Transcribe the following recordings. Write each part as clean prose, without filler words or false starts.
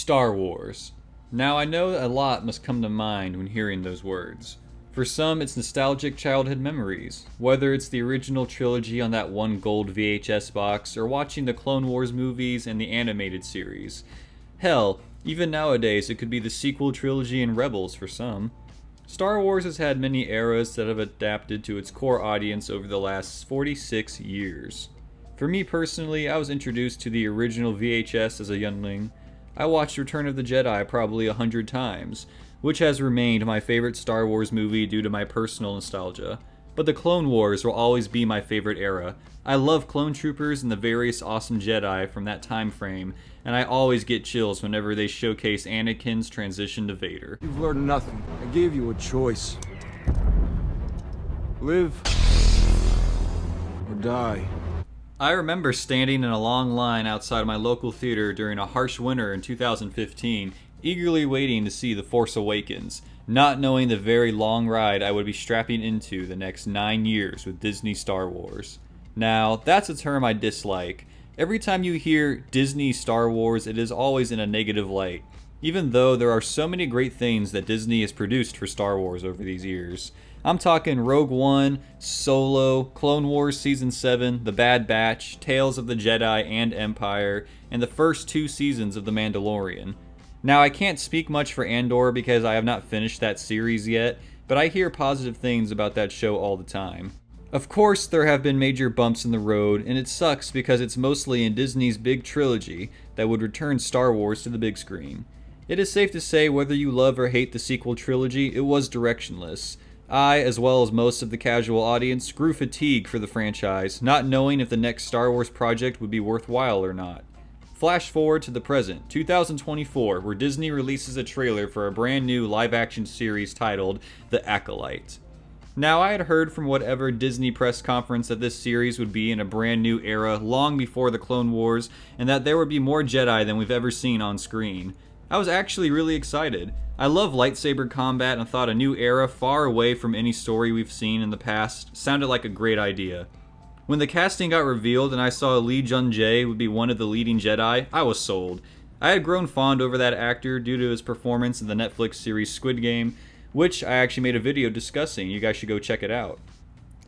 Star Wars. Now I know a lot must come to mind when hearing those words. For some, it's nostalgic childhood memories, whether it's the original trilogy on that one gold VHS box or watching the Clone Wars movies and the animated series. Hell, even nowadays it could be the sequel trilogy and Rebels for some. Star Wars has had many eras that have adapted to its core audience over the last 46 years. For me personally, I was introduced to the original VHS as a youngling. I watched Return of the Jedi probably 100 times, which has remained my favorite Star Wars movie due to my personal nostalgia. But the Clone Wars will always be my favorite era. I love clone troopers and the various awesome Jedi from that time frame, and I always get chills whenever they showcase Anakin's transition to Vader. You've learned nothing. I gave you a choice. Live or die. I remember standing in a long line outside my local theater during a harsh winter in 2015, eagerly waiting to see The Force Awakens, not knowing the very long ride I would be strapping into the next 9 years with Disney Star Wars. Now, that's a term I dislike. Every time you hear Disney Star Wars, it is always in a negative light, even though there are so many great things that Disney has produced for Star Wars over these years. I'm talking Rogue One, Solo, Clone Wars Season 7, The Bad Batch, Tales of the Jedi and Empire, and the first 2 seasons of The Mandalorian. Now, I can't speak much for Andor because I have not finished that series yet, but I hear positive things about that show all the time. Of course, there have been major bumps in the road, and it sucks because it's mostly in Disney's big trilogy that would return Star Wars to the big screen. It is safe to say whether you love or hate the sequel trilogy, it was directionless. I, as well as most of the casual audience, grew fatigued for the franchise, not knowing if the next Star Wars project would be worthwhile or not. Flash forward to the present, 2024, where Disney releases a trailer for a brand new live-action series titled The Acolyte. Now, I had heard from whatever Disney press conference that this series would be in a brand new era long before the Clone Wars, and that there would be more Jedi than we've ever seen on screen. I was actually really excited. I love lightsaber combat and thought a new era far away from any story we've seen in the past sounded like a great idea. When the casting got revealed and I saw Lee Jung-jae would be one of the leading Jedi, I was sold. I had grown fond over that actor due to his performance in the Netflix series Squid Game, which I actually made a video discussing. You guys should go check it out.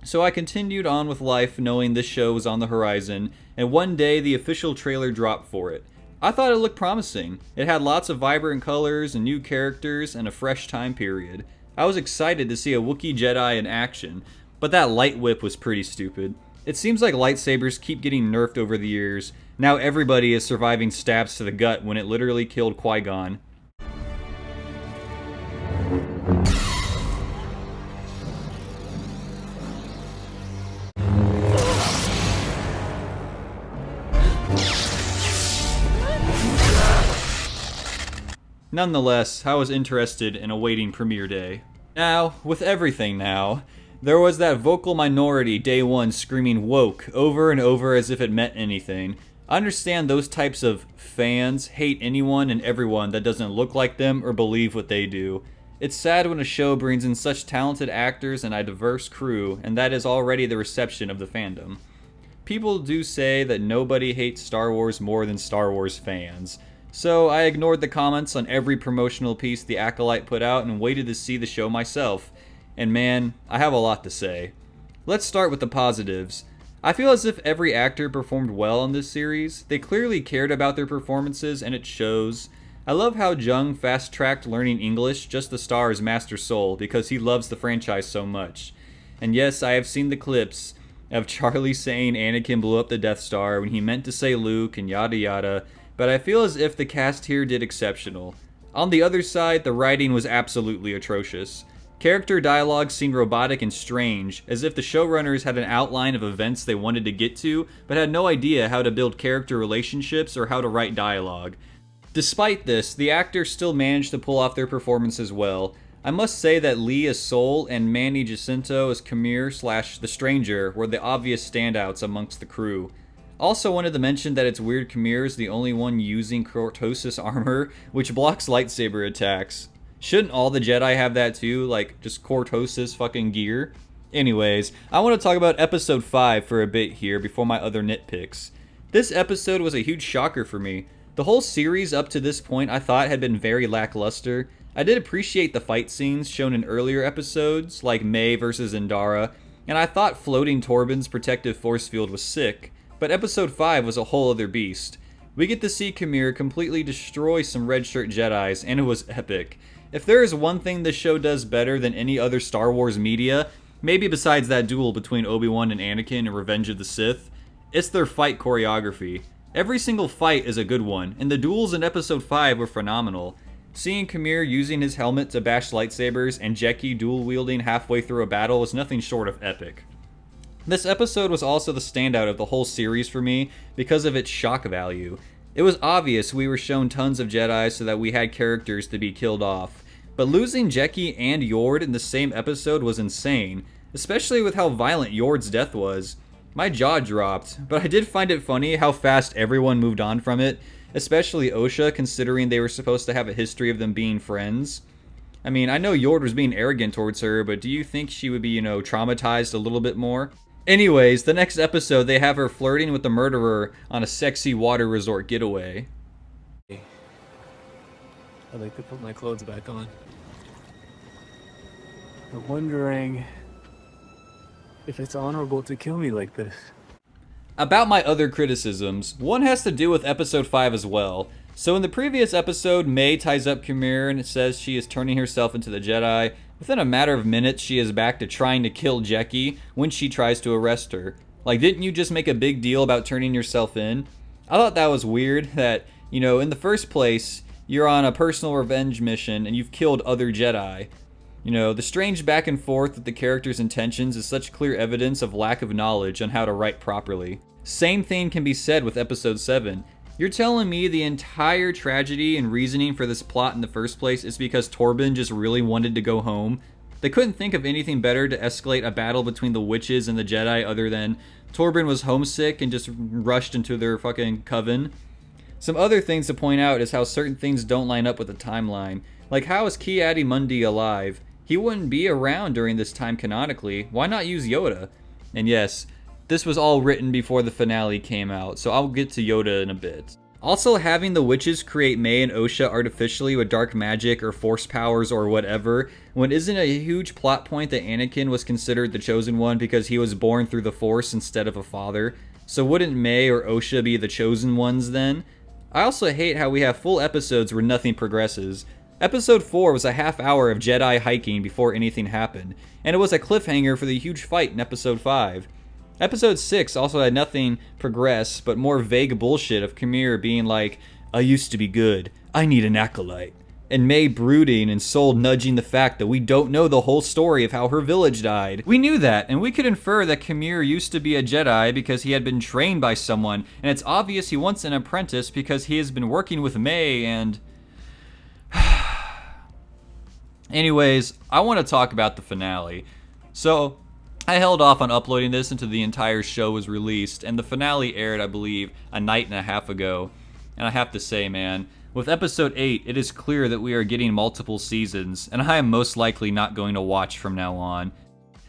So I continued on with life knowing this show was on the horizon, and one day the official trailer dropped for it. I thought it looked promising. It had lots of vibrant colors and new characters and a fresh time period. I was excited to see a Wookiee Jedi in action, but that light whip was pretty stupid. It seems like lightsabers keep getting nerfed over the years. Now everybody is surviving stabs to the gut when it literally killed Qui-Gon. Nonetheless, I was interested in awaiting premiere day. Now, with everything now, there was that vocal minority day one screaming woke over and over as if it meant anything. I understand those types of fans hate anyone and everyone that doesn't look like them or believe what they do. It's sad when a show brings in such talented actors and a diverse crew, and that is already the reception of the fandom. People do say that nobody hates Star Wars more than Star Wars fans. So I ignored the comments on every promotional piece the Acolyte put out and waited to see the show myself. And man, I have a lot to say. Let's start with the positives. I feel as if every actor performed well in this series. They clearly cared about their performances and it shows. I love how Jung fast-tracked learning English just to star as Master Soul because he loves the franchise so much. And yes, I have seen the clips of Charlie saying Anakin blew up the Death Star when he meant to say Luke and yada yada, but I feel as if the cast here did exceptional. On the other side, the writing was absolutely atrocious. Character dialogue seemed robotic and strange, as if the showrunners had an outline of events they wanted to get to, but had no idea how to build character relationships or how to write dialogue. Despite this, the actors still managed to pull off their performances well. I must say that Lee as Soul and Manny Jacinto as Kamir / The Stranger were the obvious standouts amongst the crew. Also wanted to mention that it's weird Kamir is the only one using cortosis armor, which blocks lightsaber attacks. Shouldn't all the Jedi have that too, like just cortosis fucking gear? Anyways, I want to talk about episode 5 for a bit here before my other nitpicks. This episode was a huge shocker for me. The The whole series up to this point I thought had been very lackluster. I did appreciate the fight scenes shown in earlier episodes, like May versus Indara, and I thought floating Torbin's protective force field was sick, but episode 5 was a whole other beast. We get to see Khmer completely destroy some red shirt Jedis, and it was epic. If there is one thing this show does better than any other Star Wars media, maybe besides that duel between Obi-Wan and Anakin in Revenge of the Sith, it's their fight choreography. Every single fight is a good one, and the duels in episode 5 were phenomenal. Seeing Khmer using his helmet to bash lightsabers and Jeki dual-wielding halfway through a battle was nothing short of epic. This episode was also the standout of the whole series for me because of its shock value. It was obvious we were shown tons of Jedi so that we had characters to be killed off, but losing Jeki and Yord in the same episode was insane, especially with how violent Yord's death was. My jaw dropped, but I did find it funny how fast everyone moved on from it, especially Osha, considering they were supposed to have a history of them being friends. I mean, I know Yord was being arrogant towards her, but do you think she would be, traumatized a little bit more? Anyways, the next episode they have her flirting with the murderer on a sexy water resort getaway. I'd like to put my clothes back on. I'm wondering if it's honorable to kill me like this. About my other criticisms, one has to do with episode 5 as well. So in the previous episode, May ties up Khmer and says she is turning herself into the Jedi. Within a matter of minutes, she is back to trying to kill Jeki when she tries to arrest her. Like, didn't you just make a big deal about turning yourself in? I thought that was weird that, in the first place, you're on a personal revenge mission and you've killed other Jedi. The strange back and forth with the character's intentions is such clear evidence of lack of knowledge on how to write properly. Same thing can be said with episode 7. You're telling me the entire tragedy and reasoning for this plot in the first place is because Torbin just really wanted to go home? They couldn't think of anything better to escalate a battle between the witches and the Jedi other than Torbin was homesick and just rushed into their fucking coven. Some other things to point out is how certain things don't line up with the timeline. Like, how is Ki-Adi-Mundi alive? He wouldn't be around during this time canonically. Why not use Yoda? And yes, this was all written before the finale came out, so I'll get to Yoda in a bit. Also, having the witches create May and Osha artificially with dark magic or force powers or whatever, when isn't a huge plot point that Anakin was considered the chosen one because he was born through the Force instead of a father? So wouldn't May or Osha be the chosen ones then? I also hate how we have full episodes where nothing progresses. Episode 4 was a half hour of Jedi hiking before anything happened, and it was a cliffhanger for the huge fight in episode 5. Episode 6 also had nothing progress, but more vague bullshit of Khmer being like, I used to be good, I need an Acolyte. And May brooding and Sol nudging the fact that we don't know the whole story of how her village died. We knew that, and we could infer that Khmer used to be a Jedi because he had been trained by someone, and it's obvious he wants an apprentice because he has been working with May and... Anyways, I want to talk about the finale. So, I held off on uploading this until the entire show was released, and the finale aired, I believe, a night and a half ago. And I have to say, man, with episode 8, it is clear that we are getting multiple seasons, and I am most likely not going to watch from now on.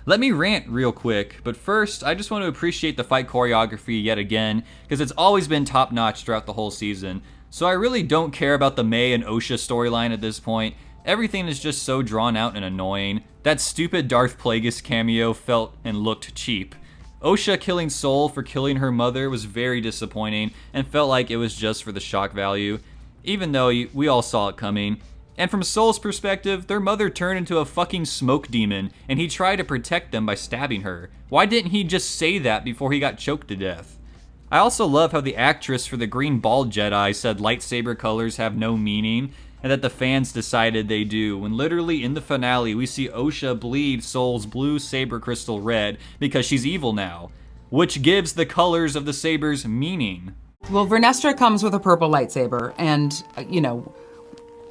Let me rant real quick, but first, I just want to appreciate the fight choreography yet again, because it's always been top-notch throughout the whole season. So I really don't care about the May and Osha storyline at this point. Everything is just so drawn out and annoying. That stupid Darth Plagueis cameo felt and looked cheap. Osha killing Sol for killing her mother was very disappointing and felt like it was just for the shock value, even though we all saw it coming. And from Sol's perspective, their mother turned into a fucking smoke demon and he tried to protect them by stabbing her. Why didn't he just say that before he got choked to death? I also love how the actress for the green bald Jedi said lightsaber colors have no meaning, and that the fans decided they do, when literally in the finale we see Osha bleed Sol's blue saber crystal red because she's evil now, which gives the colors of the sabers meaning. Well, Vernestra comes with a purple lightsaber, and,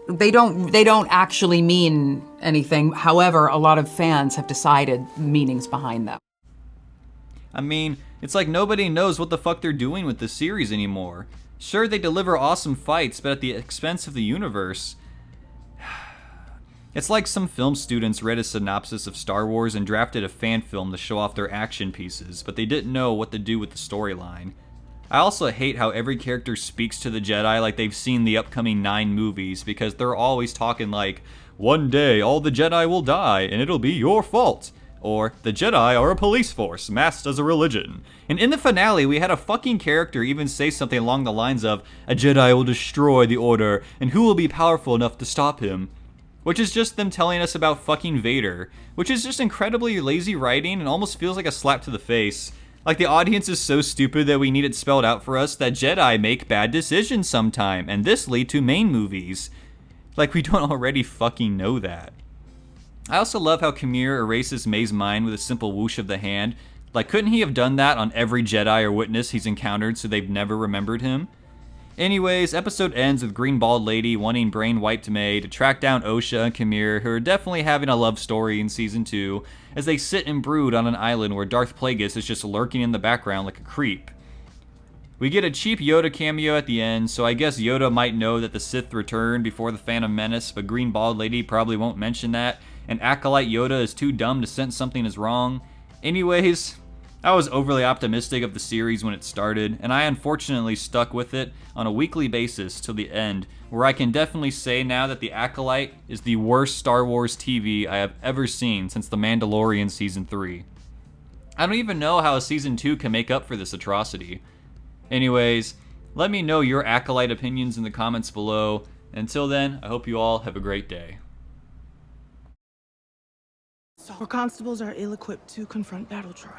they don't actually mean anything. However, a lot of fans have decided meanings behind them. I mean, it's like nobody knows what the fuck they're doing with this series anymore. Sure, they deliver awesome fights, but at the expense of the universe. It's like some film students read a synopsis of Star Wars and drafted a fan film to show off their action pieces, but they didn't know what to do with the storyline. I also hate how every character speaks to the Jedi like they've seen the upcoming 9 movies, because they're always talking like, one day all the Jedi will die and it'll be your fault. Or, the Jedi are a police force, masked as a religion. And in the finale, we had a fucking character even say something along the lines of, a Jedi will destroy the Order, and who will be powerful enough to stop him? Which is just them telling us about fucking Vader, which is just incredibly lazy writing and almost feels like a slap to the face. Like the audience is so stupid that we need it spelled out for us that Jedi make bad decisions sometime, and this lead to main movies. Like we don't already fucking know that. I also love how Kamir erases May's mind with a simple whoosh of the hand. Like, couldn't he have done that on every Jedi or witness he's encountered so they've never remembered him? Anyways, episode ends with Green Bald Lady wanting brain wiped May to track down Osha and Kamir, who are definitely having a love story in Season 2, as they sit and brood on an island where Darth Plagueis is just lurking in the background like a creep. We get a cheap Yoda cameo at the end, so I guess Yoda might know that the Sith returned before the Phantom Menace, but Green Bald Lady probably won't mention that, and Acolyte Yoda is too dumb to sense something is wrong. Anyways, I was overly optimistic of the series when it started, and I unfortunately stuck with it on a weekly basis till the end, where I can definitely say now that The Acolyte is the worst Star Wars TV I have ever seen since The Mandalorian Season 3. I don't even know how a Season 2 can make up for this atrocity. Anyways, let me know your Acolyte opinions in the comments below. Until then, I hope you all have a great day. Our constables are ill-equipped to confront battle droids.